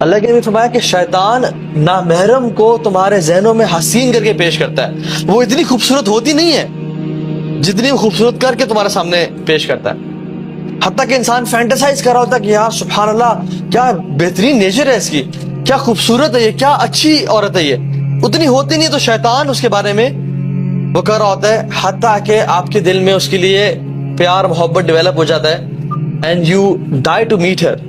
اللہ کے نبی فرمایا کہ شیطان نامحرم کو تمہارے ذہنوں میں حسین کر کے پیش کرتا ہے. وہ اتنی خوبصورت ہوتی نہیں ہے جتنی وہ خوبصورت کر کے تمہارے سامنے پیش کرتا ہے. حتیٰ کہ انسان فینٹاسائز کر رہا ہوتا ہے کہ یار سبحان اللہ کیا بہترین نیچر ہے اس کی، کیا خوبصورت ہے یہ، کیا اچھی عورت ہے یہ، اتنی ہوتی نہیں. تو شیطان اس کے بارے میں وہ کر رہا ہوتا ہے حتیٰ کہ آپ کے دل میں اس کے لیے پیار محبت ڈیولپ ہو جاتا ہے and you die to meet her.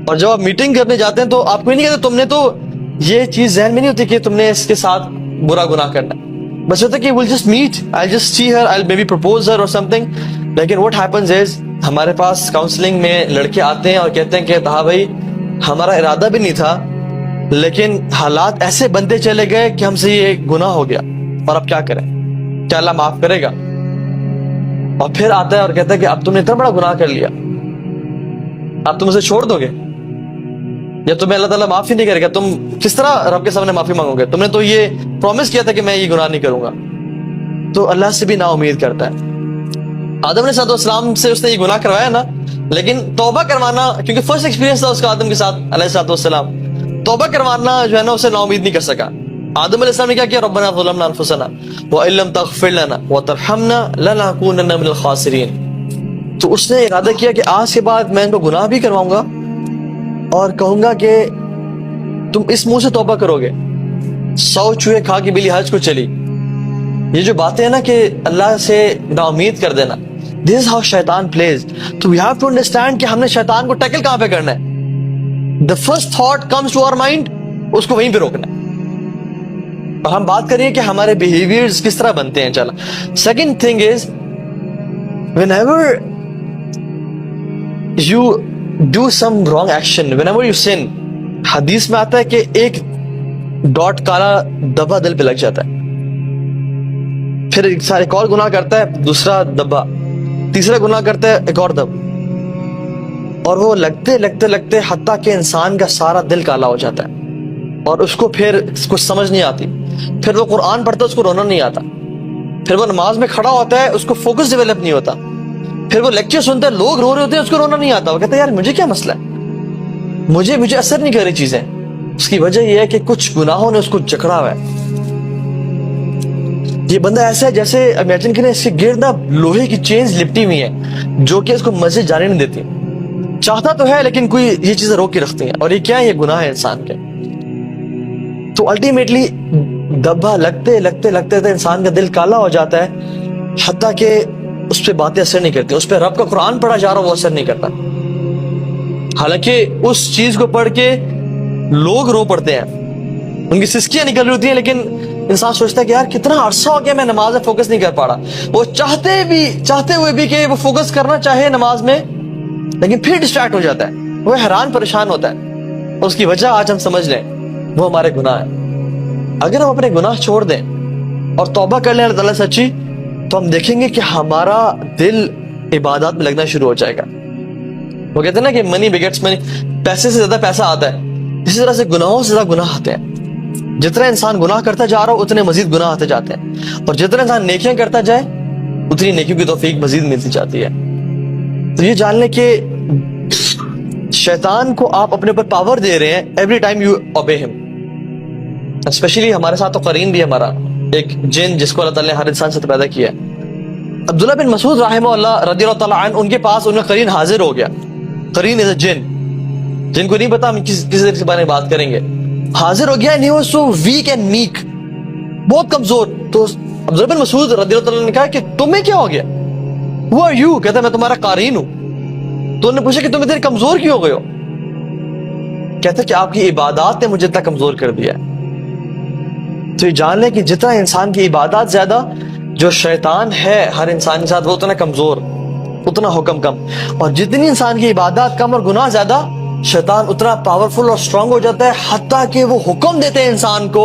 اور جب آپ میٹنگ کرنے جاتے ہیں تو آپ کو نہیں کہتے تم نے تو یہ چیز ذہن میں نہیں ہوتی کہ تم نے اس کے ساتھ برا گناہ کرنا ہے. بس ہوتا ہے کہ we'll just meet, I'll just see her, I'll maybe propose her or something. لیکن what happens is ہمارے پاس کاؤنسلنگ میں لڑکے آتے ہیں اور کہتے ہیں کہ ہاں بھائی ہمارا ارادہ بھی نہیں تھا لیکن حالات ایسے بنتے چلے گئے کہ ہم سے یہ گناہ ہو گیا اور اب کیا کریں، کیا اللہ معاف کرے گا؟ اور پھر آتا ہے اور کہتا ہے کہ اب تم نے اتنا بڑا گناہ کر لیا، اب تم اسے چھوڑ دو گے یا تمہیں اللہ تعالیٰ معافی نہیں کرے گا؟ تم کس طرح رب کے سامنے معافی مانگو گے؟ تم نے تو یہ پرومس کیا تھا کہ میں یہ گناہ نہیں کروں گا. تو اللہ سے بھی نا امید کرتا ہے. آدم علیہ السلام سے اس نے یہ گناہ کروایا نا، لیکن توبہ کروانا، کیونکہ فرسٹ ایکسپیرینس تھا اس کا آدم کے ساتھ علیہ السلام، توبہ کروانا جو ہے نا اسے نا امید نہیں کر سکا. آدم علیہ السلام نے کیا کیا؟ ربنا ظلمنا انفسنا وان لم تغفر لنا وترحمنا لنكونن من الخاسرین. تو اس نے ارادہ کیا کہ آج کے بعد میں ان کو گناہ بھی کرواؤں گا اور کہوں گا کہ تم اس منہ سے توبہ کرو گے. 100 چوہے کھا کے بلی حج کو چلی. یہ جو باتیں ہیں نا کہ اللہ سے نا امید کر دینا، this is how شیطان plays. تو we have to understand کہ ہم نے شیطان کو ٹیکل کہاں پہ کرنا ہے. the first thought comes to our mind، اس کو وہیں پہ روکنا ہے. اور ہم بات کریے کہ ہمارے بیہیویئرز کس طرح بنتے ہیں. چلا second thing is whenever you do some wrong action, whenever you sin، حدیث میں آتا ہے کہ ایک ڈاٹ کالا دبا دل پہ لگ جاتا ہے، پھر ایک اور گناہ کرتا ہے دوسرا دبا، تیسرا گناہ کرتا ہے ایک اور دب، اور وہ لگتے لگتے لگتے حتیٰ کہ انسان کا سارا دل کالا ہو جاتا ہے اور اس کو پھر کچھ سمجھ نہیں آتی. پھر وہ قرآن پڑھتا ہے اس کو رونا نہیں آتا، پھر وہ نماز میں کھڑا ہوتا ہے اس کو فوکس ڈیولپ نہیں ہوتا، پھر وہ لیکچر سنتا ہے لوگ رو رہے ہوتے ہیں اس کو رونا نہیں آتا. وہ کہتا ہے یار مجھے کیا مسئلہ ہے، مجھے اثر نہیں کر رہی چیزیں. اس کی وجہ یہ ہے کہ کچھ گناہوں نے اس کو جکڑا ہوا ہے. یہ بندہ ایسا ہے جیسے امیجن کریں اس کے گرد لوہے کی چینز لپٹی ہوئی ہیں جو کہ اس کو مسجد جانے نہیں دیتی. چاہتا تو ہے لیکن کوئی یہ چیزیں روک کے رکھتی ہیں، اور یہ کیا ہے؟ یہ گناہ ہے انسان کے. تو الٹیمیٹلی دبا لگتے لگتے لگتے انسان کا دل کالا ہو جاتا ہے حتیٰ کہ اس پہ باتیں اثر نہیں کرتی. اس پہ رب کا قرآن پڑھا جا رہا وہ اثر نہیں کرتا، حالانکہ اس چیز کو پڑھ کے لوگ رو پڑتے ہیں، ان کی سسکیاں نکل رہی ہوتی ہیں، لیکن انسان سوچتا ہے کہ یار کتنا عرصہ ہو گیا میں نماز میں فوکس نہیں کر پا رہا. وہ چاہتے ہوئے بھی کہ وہ فوکس کرنا چاہے نماز میں لیکن پھر ڈسٹریکٹ ہو جاتا ہے، وہ حیران پریشان ہوتا ہے. اس کی وجہ آج ہم سمجھ لیں وہ ہمارے گناہ ہیں. اگر ہم اپنے گناہ چھوڑ دیں اور توبہ کر لیں اللہ تعالیٰ سچی، تو ہم دیکھیں گے کہ ہمارا دل عبادات میں لگنا شروع ہو جائے گا. وہ کہتے ہیں نا کہ منی بگیٹس منی، پیسے سے زیادہ پیسہ آتا ہے. اسی طرح سے گناہوں سے زیادہ گناہ آتے ہیں. جتنا انسان گناہ کرتا جا رہا ہو اتنے مزید گناہ آتے جاتے ہیں، اور جتنا انسان نیکیاں کرتا جائے اتنی نیکیوں کی توفیق مزید ملتی جاتی ہے. تو یہ جان لیں کہ شیطان کو آپ اپنے اوپر پاور دے رہے ہیں ایوری ٹائم یو اوبے ہم. اسپیشلی ہمارے ساتھ تو قرین بھی ہمارا ایک جن جس کو اللہ تعالیٰ نے ہر انسان سے پیدا کیا ہے. عبداللہ بن مسعود رحمہ اللہ رضی اللہ تعالیٰ عنہ، ان کے پاس ان کا قرین حاضر ہو گیا. قرین از اے جن، جن کو نہیں پتا ہم کس کے بارے میں بات کریں گے. حاضر ہو گیا and he was so weak and meek، بہت کمزور. تو عبداللہ بن مسعود رضی اللہ تعالیٰ نے کہا کہ تمہیں کیا ہو گیا؟ Who are you؟ کہتا ہے میں تمہارا قارین ہوں. تو انہوں نے پوچھا کہ تم اتنے کمزور کیوں ہو گئے ہو؟ کہتا ہے کہ آپ کی عبادات نے مجھے اتنا کمزور کر دیا ہے. تو یہ جان لیں کہ جتنا انسان کی عبادات زیادہ، جو شیطان ہے ہر انسان کے ساتھ وہ اتنا کمزور، اتنا حکم کم. اور جتنی انسان کی عبادات کم اور گناہ زیادہ، شیطان اتنا پاورفل اور اسٹرانگ ہو جاتا ہے حتیٰ کہ وہ حکم دیتے ہیں انسان کو.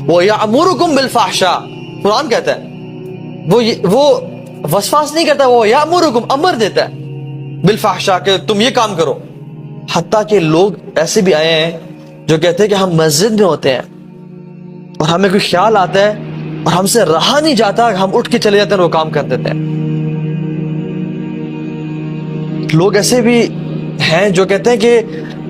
وہ یأمرکم بالفحشاء، قرآن کہتا ہے، وہ وسواس نہیں کرتا، وہ یأمرکم، امر دیتا ہے بالفحشاء کہ تم یہ کام کرو. حتیٰ کہ لوگ ایسے بھی آئے ہیں جو کہتے ہیں کہ ہم مسجد میں ہوتے ہیں اور ہمیں کوئی خیال آتا ہے اور ہم سے رہا نہیں جاتا، ہم اٹھ کے چلے جاتے ہیں اور وہ کام کر دیتے ہیں. لوگ ایسے بھی ہیں جو کہتے ہیں کہ